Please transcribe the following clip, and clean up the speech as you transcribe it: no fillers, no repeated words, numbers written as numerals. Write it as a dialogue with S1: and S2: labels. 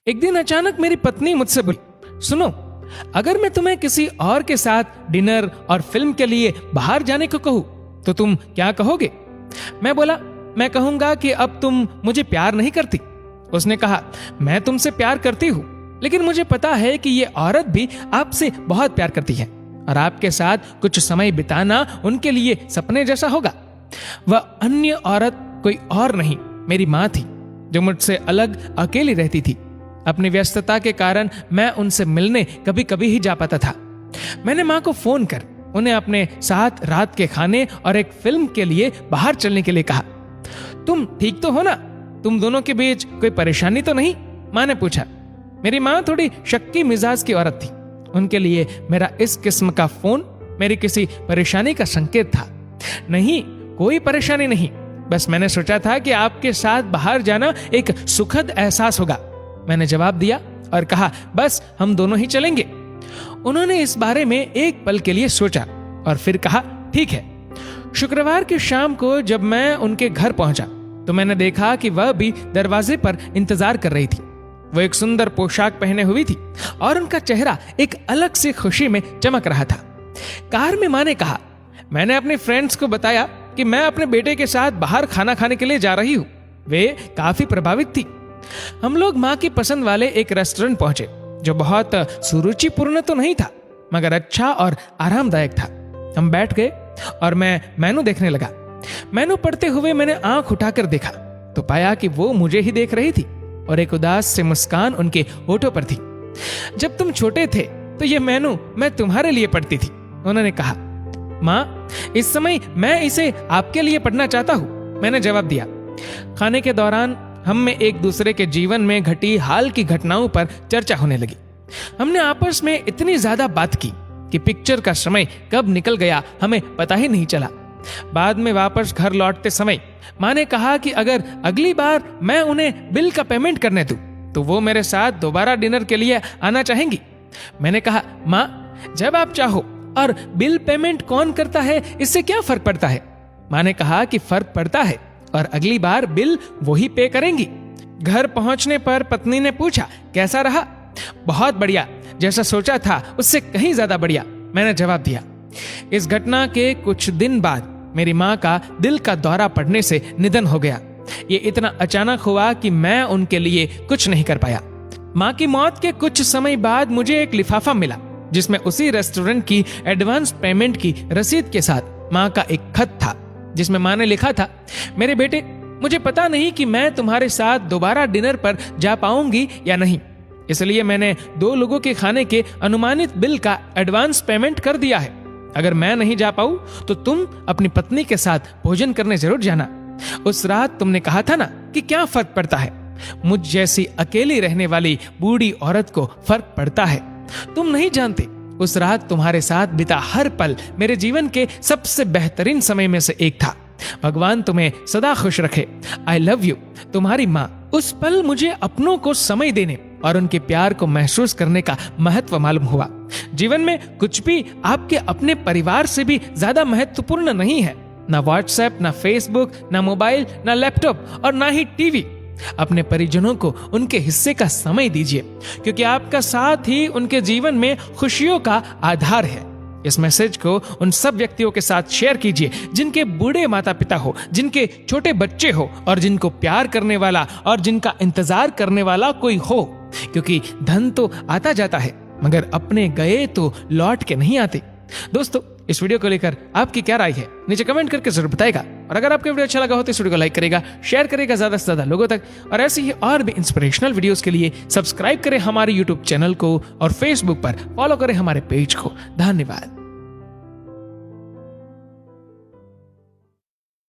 S1: एक दिन अचानक मेरी पत्नी मुझसे बोली, सुनो, अगर मैं तुम्हें किसी और के साथ डिनर और फिल्म के लिए बाहर जाने को कहूं तो तुम क्या कहोगे? मैं बोला, मैं कहूंगा कि अब तुम मुझे प्यार नहीं करती। उसने कहा, मैं तुमसे प्यार करती हूं, लेकिन मुझे पता है कि ये औरत भी आपसे बहुत प्यार करती है और आपके साथ कुछ समय बिताना उनके लिए सपने जैसा होगा। वह अन्य औरत कोई और नहीं, मेरी माँ थी, जो मुझसे अलग अकेली रहती थी। अपनी व्यस्तता के कारण मैं उनसे मिलने कभी कभी ही जा पाता था। मैंने माँ को फोन कर उन्हें अपने साथ रात के खाने और एक फिल्म के लिए बाहर चलने के लिए कहा। तुम ठीक तो हो ना? तुम दोनों के बीच कोई परेशानी तो नहीं? माँ ने पूछा। मेरी माँ थोड़ी शक्की मिजाज की औरत थी। उनके लिए मेरा इस किस्म का फोन मेरी किसी परेशानी का संकेत था। नहीं, कोई परेशानी नहीं, बस मैंने सोचा था कि आपके साथ बाहर जाना एक सुखद एहसास होगा। मैंने जवाब दिया और कहा, बस हम दोनों ही चलेंगे। उन्होंने इस बारे में एक पल के लिए सोचा और फिर कहा, ठीक है। शुक्रवार की शाम को जब मैं उनके घर पहुंचा तो मैंने देखा कि वह भी दरवाजे पर इंतजार कर रही थी। वो एक सुंदर पोशाक पहने हुई थी और उनका चेहरा एक अलग सी खुशी में चमक रहा था। कार में माँ ने कहा, मैंने अपने फ्रेंड्स को बताया कि मैं अपने बेटे के साथ बाहर खाना खाने के लिए जा रही हूँ। वे काफी प्रभावित थी। हम लोग माँ की पसंद वाले एक रेस्टोरेंट पहुंचे, जो बहुत सुरुचिपूर्ण तो नहीं था, मगर अच्छा और आरामदायक था। हम बैठ गए और मैं मेनू देखने लगा। मेनू पढ़ते हुए मैंने आंख उठाकर देखा तो पाया कि वो मुझे ही देख रही थी और एक उदास से मुस्कान उनके होठों पर थी। जब तुम छोटे थे तो ये मेनू मैं तुम्हारे लिए पढ़ती थी, उन्होंने कहा। माँ, इस समय मैं इसे आपके लिए पढ़ना चाहता हूँ, मैंने जवाब दिया। खाने के दौरान हम में एक दूसरे के जीवन में घटी हाल की घटनाओं पर चर्चा होने लगी। हमने आपस में इतनी ज्यादा बात की कि पिक्चर का समय कब निकल गया हमें पता ही नहीं चला। बाद में वापस घर लौटते समय माँ ने कहा कि अगर अगली बार मैं उन्हें बिल का पेमेंट करने दूं तो वो मेरे साथ दोबारा डिनर के लिए आना चाहेंगी। मैंने कहा, माँ, जब आप चाहो, और बिल पेमेंट कौन करता है इससे क्या फर्क पड़ता है? माँ ने कहा कि फर्क पड़ता है और अगली बार बिल वही पे करेंगी। घर पहुंचने पर पत्नी ने पूछा, कैसा रहा? बहुत बढ़िया, जैसा सोचा था उससे कहीं ज्यादा बढ़िया, मैंने जवाब दिया। इस घटना के कुछ दिन बाद मेरी माँ का दिल का दौरा पड़ने से निधन हो गया। ये इतना अचानक हुआ कि मैं उनके लिए कुछ नहीं कर पाया। माँ की मौत के कुछ समय बाद मुझे एक लिफाफा मिला जिसमें उसी रेस्टोरेंट की एडवांस पेमेंट की रसीद के साथ माँ का एक खत था, जिसमें माँ ने लिखा था, मेरे बेटे, मुझे पता नहीं कि मैं तुम्हारे साथ दोबारा डिनर पर जा पाऊंगी या नहीं, इसलिए मैंने 2 लोगों के खाने के अनुमानित बिल का एडवांस पेमेंट कर दिया है। अगर मैं नहीं जा पाऊं तो तुम अपनी पत्नी के साथ भोजन करने जरूर जाना। उस रात तुमने कहा था ना कि क्या फर्क पड़ता है। मुझ जैसी अकेली रहने वाली बूढ़ी औरत को फर्क पड़ता है। तुम नहीं जानते, उस रात तुम्हारे साथ बिता हर पल मेरे जीवन के सबसे बेहतरीन समय में से एक था। भगवान तुम्हें सदा खुश रखे। आई लव यू, तुम्हारी माँ। उस पल मुझे अपनों को समय देने और उनके प्यार को महसूस करने का महत्व मालूम हुआ। जीवन में कुछ भी आपके अपने परिवार से भी ज्यादा महत्वपूर्ण नहीं है। ना व्हाट्सएप, ना फेसबुक, ना मोबाइल, ना लैपटॉप और ना ही टीवी। अपने परिजनों को उनके हिस्से का समय दीजिए, क्योंकि आपका साथ ही उनके जीवन में खुशियों का आधार है। इस मैसेज को उन सब व्यक्तियों के साथ शेयर कीजिए जिनके बूढ़े माता पिता हो, जिनके छोटे बच्चे हो और जिनको प्यार करने वाला और जिनका इंतजार करने वाला कोई हो, क्योंकि धन तो आता जाता है मगर अपने गए तो लौट के नहीं आते। दोस्तों, इस वीडियो को लेकर आपकी क्या राय है नीचे कमेंट करके जरूर बताएगा। और अगर आपको वीडियो अच्छा लगा हो तो इस वीडियो को लाइक करेगा, शेयर करेगा ज्यादा से ज्यादा लोगों तक। और ऐसे ही और भी इंस्पिरेशनल वीडियोस के लिए सब्सक्राइब करें हमारे यूट्यूब चैनल को और फेसबुक पर फॉलो करें हमारे पेज को। धन्यवाद।